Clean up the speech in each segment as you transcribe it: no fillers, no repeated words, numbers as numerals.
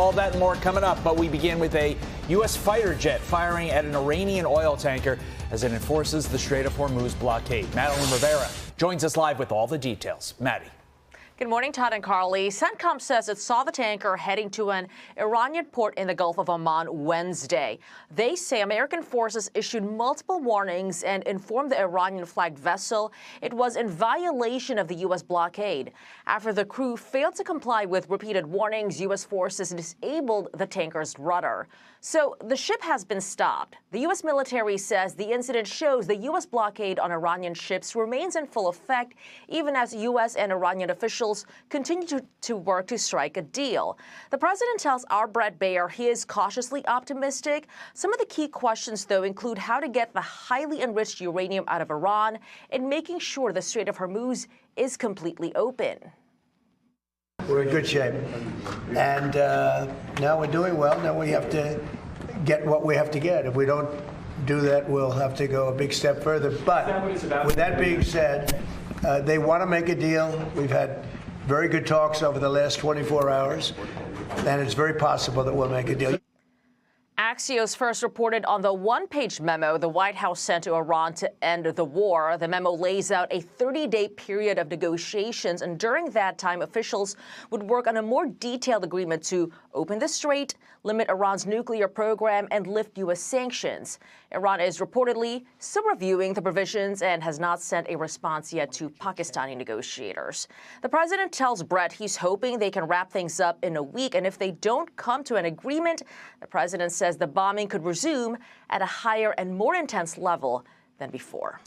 All that and more coming up. But we begin with a U.S. fighter jet firing at an Iranian oil tanker as it enforces the Strait of Hormuz blockade. Madeline Rivera joins us live with all the details. Maddie. Good morning, Todd and Carly. CENTCOM says it saw the tanker heading to an Iranian port in the Gulf of Oman Wednesday. They say American forces issued multiple warnings and informed the Iranian-flagged vessel it was in violation of the U.S. blockade. After the crew failed to comply with repeated warnings, U.S. forces disabled the tanker's rudder. So the ship has been stopped. The U.S. military says the incident shows the U.S. blockade on Iranian ships remains in full effect, even as U.S. and Iranian officials continue to work to strike a deal. The president tells our Brett Baer he is cautiously optimistic. Some of the key questions, though, include how to get the highly enriched uranium out of Iran and making sure the Strait of Hormuz is completely open. We're in good shape. And now we're doing well. Now we have to get what we have to get. If we don't do that, we'll have to go a big step further. But with that being said, they want to make a deal. We've had very good talks over the last 24 hours, and it's very possible that we'll make a deal. Axios first reported on the one-page memo the White House sent to Iran to end the war. The memo lays out a 30-day period of negotiations, and during that time, officials would work on a more detailed agreement to open the strait, limit Iran's nuclear program, and lift U.S. sanctions. Iran is reportedly still reviewing the provisions and has not sent a response yet to Pakistani negotiators. The president tells Brett he's hoping they can wrap things up in a week, and if they don't come to an agreement, the president says the bombing could resume at a higher and more intense level than before.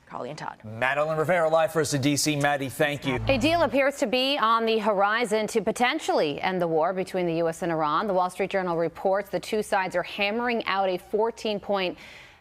Carly and Todd. Madeline Rivera live for us in D.C. Maddie, thank you. A deal appears to be on the horizon to potentially end the war between the U.S. and Iran. The Wall Street Journal reports the two sides are hammering out a 14-point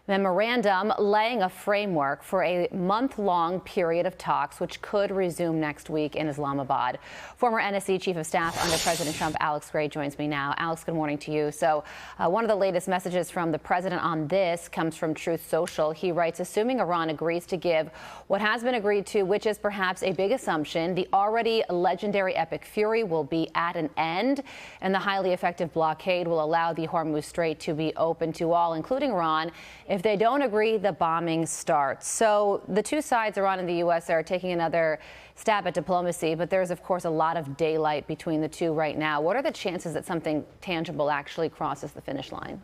memorandum laying a framework for a month-long period of talks, which could resume next week in Islamabad. Former NSC Chief of Staff under President Trump, Alex Gray, joins me now. Alex, good morning to you. So one of the latest messages from the president on this comes from Truth Social. He writes, assuming Iran agrees to give what has been agreed to, which is perhaps a big assumption, the already legendary Epic Fury will be at an end, and the highly effective blockade will allow the Hormuz Strait to be open to all, including Iran. If they don't agree, the bombing starts. So the two sides, Iran and the U.S., are taking another stab at diplomacy, but there's, of course, a lot of daylight between the two right now. What are the chances that something tangible actually crosses the finish line?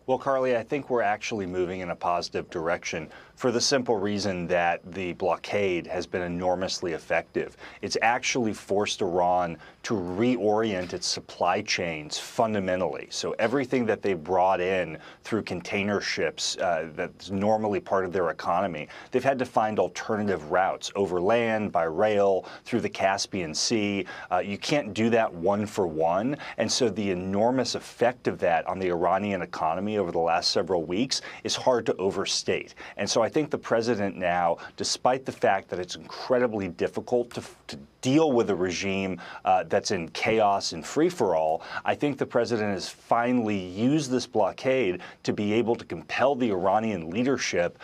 Well, Carly, I think we're actually moving in a positive direction for the simple reason that the blockade has been enormously effective. It's actually forced Iran to reorient its supply chains fundamentally. So everything that they brought in through container ships that's normally part of their economy, they've had to find alternative routes over land, by rail, through the Caspian Sea. You can't do that one for one. And so the enormous effect of that on the Iranian economy over the last several weeks is hard to overstate. And so I think the president now, despite the fact that it's incredibly difficult to deal with a regime that's in chaos and free-for-all, I think the president has finally used this blockade to be able to compel the Iranian leadership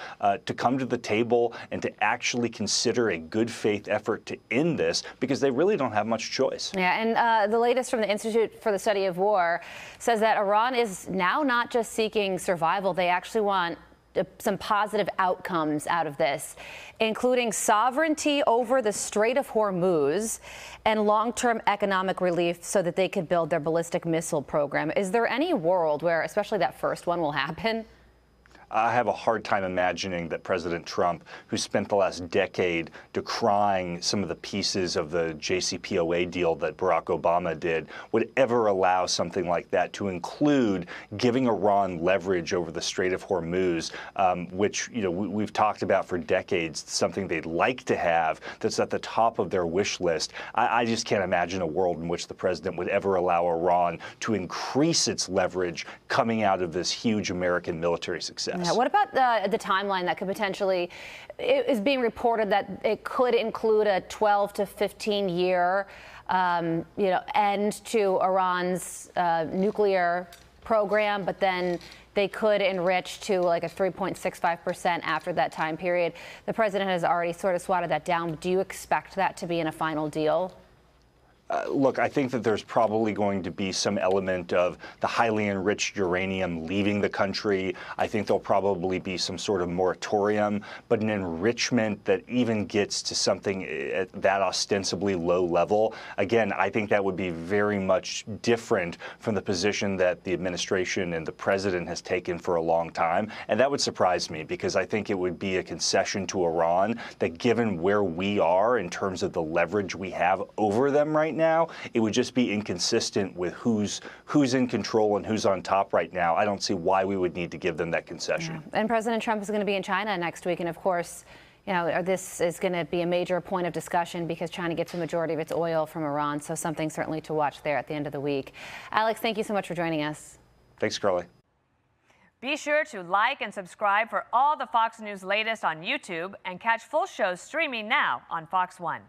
to come to the table and to actually consider a good faith effort to end this, because they really don't have much choice. Yeah, and the latest from the Institute for the Study of War says that Iran is now not just seeking survival, they actually want some positive outcomes out of this, including sovereignty over the Strait of Hormuz and long-term economic relief so that they could build their ballistic missile program. Is there any world where, especially that first one, will happen? I have a hard time imagining that President Trump, who spent the last decade decrying some of the pieces of the JCPOA deal that Barack Obama did, would ever allow something like that to include giving Iran leverage over the Strait of Hormuz, which, you know, we've talked about for decades, something they'd like to have that's at the top of their wish list. I just can't imagine a world in which the president would ever allow Iran to increase its leverage coming out of this huge American military success. Yeah, what about the timeline that could potentially, it is being reported that it could include a 12 to 15 year end to Iran's nuclear program, but then they could enrich to like a 3.65% after that time period. The president has already sort of swatted that down. Do you expect that to be in a final deal? Look, I think that there's probably going to be some element of the highly enriched uranium leaving the country. I think there'll probably be some sort of moratorium, but an enrichment that even gets to something at that ostensibly low level, again, I think that would be very much different from the position that the administration and the president has taken for a long time. And that would surprise me, because I think it would be a concession to Iran that, given where we are in terms of the leverage we have over them right now, it would just be inconsistent with who's in control and who's on top right now. I don't see why we would need to give them that concession. Yeah. And President Trump is going to be in China next week, and of course, you know, this is going to be a major point of discussion because China gets the majority of its oil from Iran, so something certainly to watch there at the end of the week. Alex, thank you so much for joining us. Thanks, Carly. Be sure to like and subscribe for all the Fox News latest on YouTube, and catch full shows streaming now on Fox One.